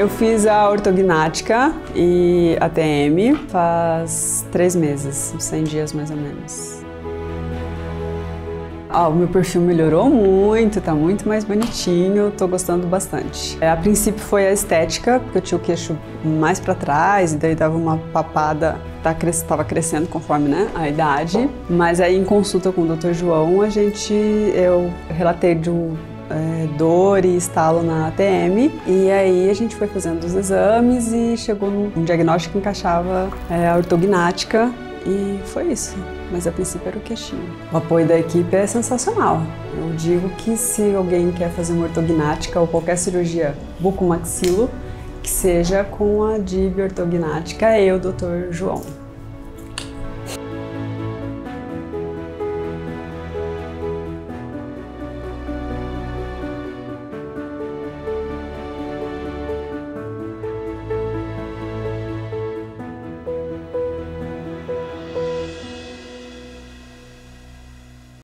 Eu fiz a ortognática e a TM faz 3 meses, uns 100 dias mais ou menos. O meu perfil melhorou muito, tá muito mais bonitinho, tô gostando bastante. A princípio foi a estética, porque eu tinha o queixo mais pra trás e daí dava uma papada, tava crescendo conforme, né, a idade. Mas aí em consulta com o Dr. João, eu relatei de dor e estalo na ATM, e aí a gente foi fazendo os exames e chegou num diagnóstico que encaixava a ortognática, e foi isso. Mas a princípio era o queixinho. O apoio da equipe é sensacional. Eu digo que se alguém quer fazer uma ortognática ou qualquer cirurgia bucomaxilo, que seja com a DIB ortognática e o Dr. João.